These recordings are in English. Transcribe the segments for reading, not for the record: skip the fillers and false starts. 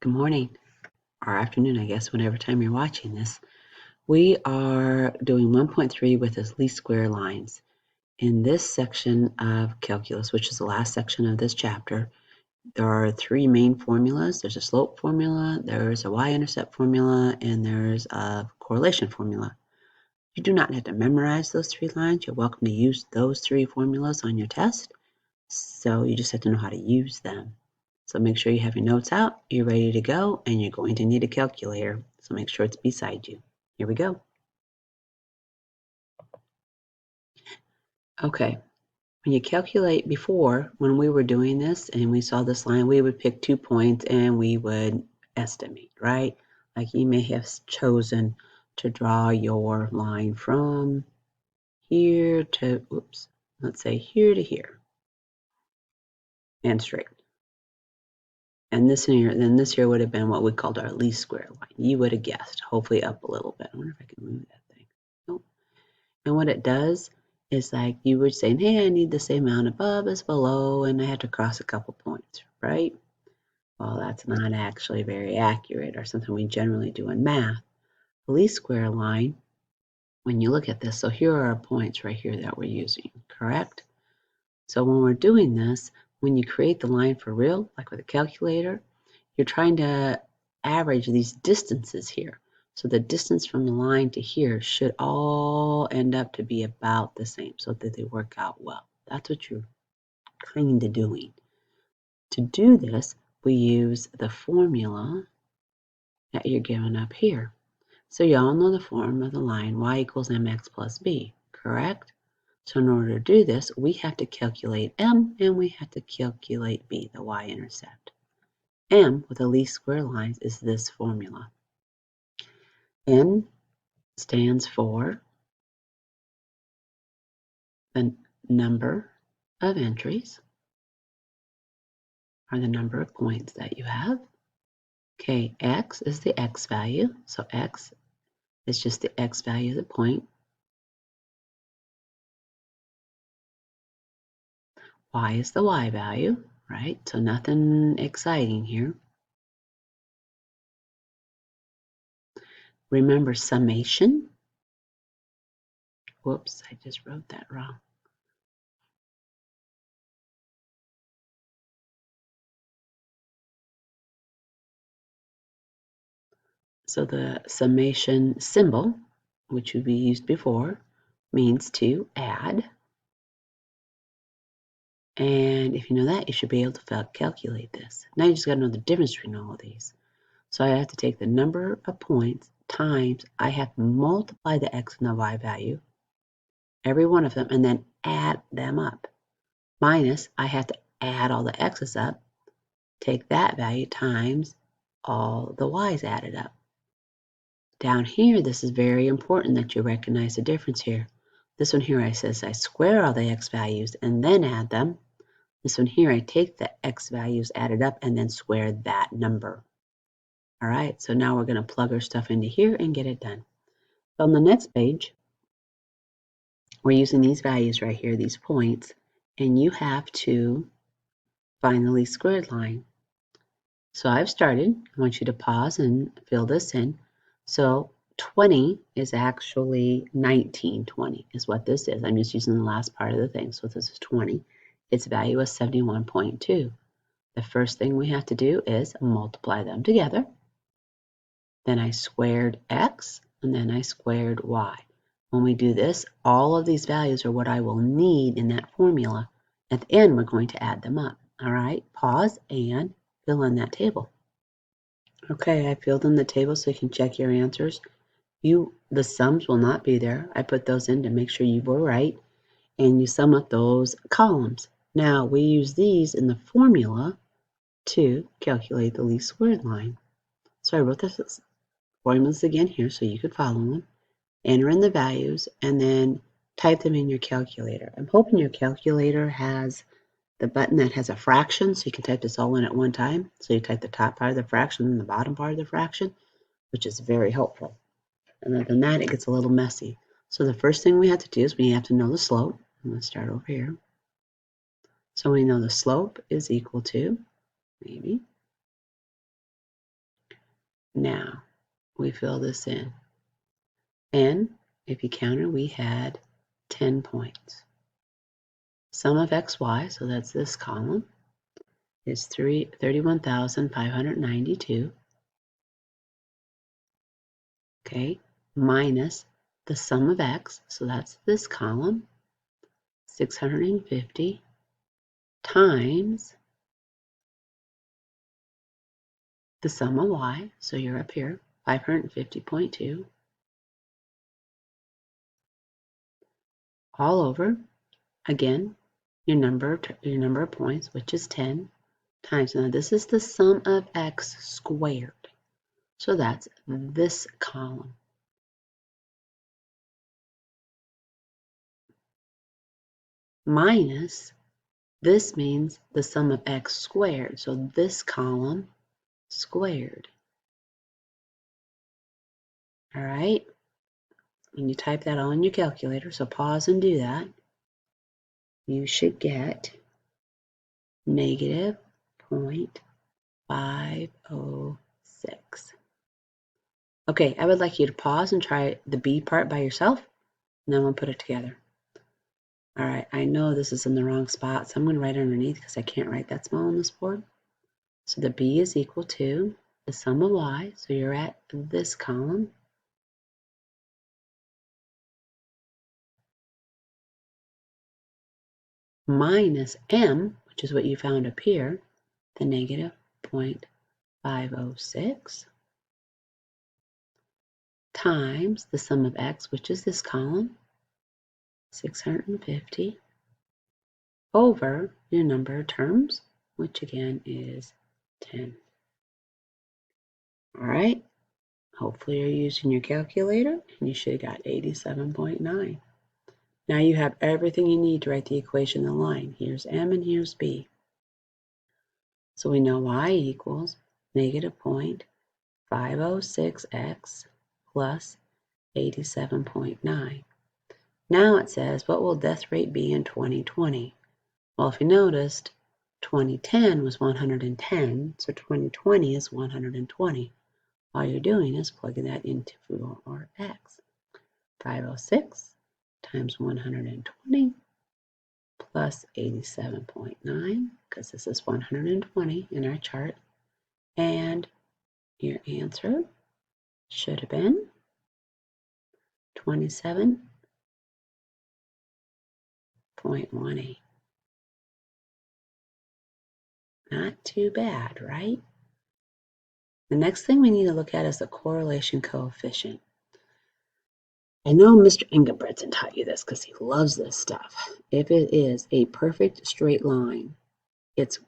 Good morning, or afternoon, I guess, whenever time you're watching this. We are doing 1.3 with the least square lines. In this section of calculus, which is the last section of this chapter, there are three main formulas. There's a slope formula, there's a y-intercept formula, and there's a correlation formula. You do not have to memorize those three lines. You're welcome to use those three formulas on your test. So you just have to know how to use them. So make sure you have your notes out, you're ready to go, and you're going to need a calculator. So make sure it's beside you. Here we go. Okay, when you calculate before, when we were doing this and we saw this line, we would pick 2 points and we would estimate, right? Like you may have chosen to draw your line from here to, let's say here to here, and straight. And this here would have been what we called our least square line. You would have guessed, hopefully up a little bit. I wonder if I can move that thing. Nope. And what it does is like you would say, hey, I need the same amount above as below, and I had to cross a couple points, right? Well, that's not actually very accurate or something we generally do in math. The least square line, when you look at this, so here are our points right here that we're using, correct? So when we're doing this, when you create the line for real, like with a calculator, you're trying to average these distances here. So the distance from the line to here should all end up to be about the same so that they work out well. That's what you're kind of doing. To do this, we use the formula that you're given up here. So you all know the form of the line y equals mx plus b, correct? So in order to do this, we have to calculate m and we have to calculate b, the y-intercept. M with the least square lines is this formula. N stands for the number of entries, or the number of points that you have. Okay, X is the X value, so X is just the X value of the point. Y is the Y value, right? So nothing exciting here. Remember summation. Whoops, I just wrote that wrong. So the summation symbol, which we used before, means to add. And if you know that, you should be able to calculate this. Now you just got to know the difference between all of these. So I have to take the number of points times, I have to multiply the x and the y value, every one of them, and then add them up. Minus, I have to add all the x's up, take that value times all the y's added up. Down here, this is very important that you recognize the difference here. This one here, I says I square all the x values and then add them. This one here, I take the x values added up and then square that number. All right, so now we're going to plug our stuff into here and get it done. So on the next page, we're using these values right here, these points, and you have to find the least squared line. So I've started. I want you to pause and fill this in. So 20 is actually 1920 is what this is. I'm just using the last part of the thing. So this is 20. Its value is 71.2. The first thing we have to do is multiply them together. Then I squared x, and then I squared y. When we do this, all of these values are what I will need in that formula. At the end, we're going to add them up. All right, pause and fill in that table. Okay, I filled in the table so you can check your answers. The sums will not be there. I put those in to make sure you were right, and you sum up those columns. Now, we use these in the formula to calculate the least squared line. So I wrote this formulas again here so you could follow them. Enter in the values and then type them in your calculator. I'm hoping your calculator has the button that has a fraction so you can type this all in at one time. So you type the top part of the fraction and the bottom part of the fraction, which is very helpful. And other than that, it gets a little messy. So the first thing we have to do is we have to know the slope. I'm going to start over here. So we know the slope is equal to, maybe, Now, we fill this in. And if you counted, we had 10 points. Sum of xy, so that's this column, is 31,592. Okay, minus the sum of x, so that's this column, 650, times the sum of y, so you're up here, 550.2, all over, again, your number of points, which is 10, times, now this is the sum of x squared, so that's this column, minus, this means the sum of x squared, so this column squared. All right, and you type that all in your calculator, so pause and do that. You should get negative 0.506. Okay, I would like you to pause and try the B part by yourself, and then we'll put it together. All right, I know this is in the wrong spot, so I'm going to write it underneath because I can't write that small on this board. So the B is equal to the sum of y, so you're at this column, minus m, which is what you found up here, the negative 0.506, times the sum of x, which is this column, 650, over your number of terms, which again is 10. All right, hopefully you're using your calculator, and you should have got 87.9. Now you have everything you need to write the equation in the line. Here's m and here's b. So we know y equals negative 0.506x plus 87.9. Now it says, what will death rate be in 2020? Well, if you noticed, 2010 was 110, so 2020 is 120. All you're doing is plugging that into for x. 506 times 120 plus 87.9, because this is 120 in our chart, and your answer should have been 27.18. Not too bad, right? The next thing we need to look at is the correlation coefficient. I know Mr. Ingebretson taught you this because he loves this stuff. If it is a perfect straight line, its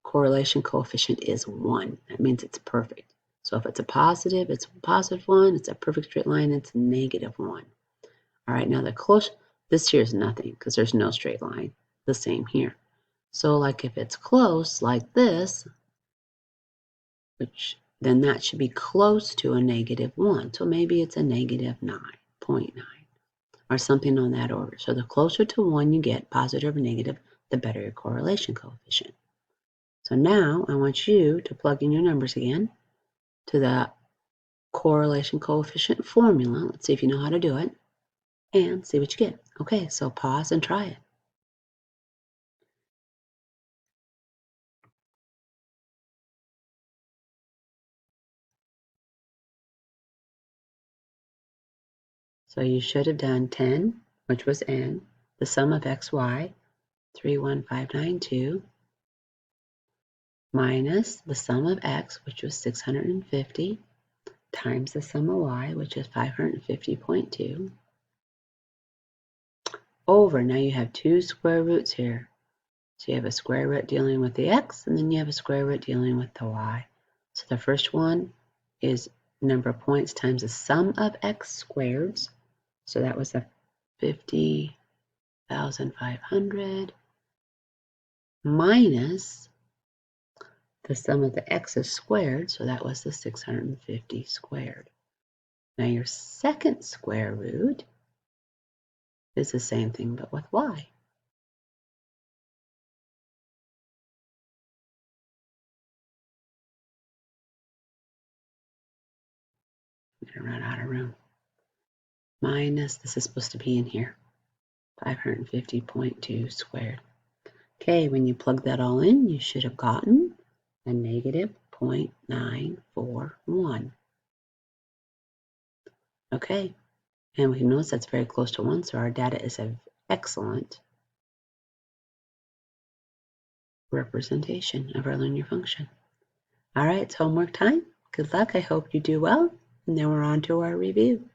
correlation coefficient is 1. That means it's perfect. So if it's a positive, it's a positive 1. It's a perfect straight line, it's negative 1. All right, now the close, this here is nothing because there's no straight line. The same here. So like if it's close like this, which then that should be close to a negative 1. So maybe it's a negative 9.9 or something on that order. So the closer to 1 you get, positive or negative, the better your correlation coefficient. So now I want you to plug in your numbers again to the correlation coefficient formula. Let's see if you know how to do it and see what you get. Okay, so pause and try it. So you should have done 10, which was n, the sum of xy, 31592, minus the sum of x, which was 650, times the sum of y, which is 550.2, over, now you have two square roots here. So you have a square root dealing with the x, and then you have a square root dealing with the y. So the first one is number of points times the sum of x squareds. So that was a 50,500 minus the sum of the x's squared. So that was the 650 squared. Now your second square root is the same thing but with y. I'm going to run out of room. Minus, this is supposed to be in here, 550.2 squared. Okay, when you plug that all in, you should have gotten a negative 0.941. Okay, and we can notice that's very close to 1, so our data is an excellent representation of our linear function. All right, it's homework time. Good luck. I hope you do well. And then we're on to our review.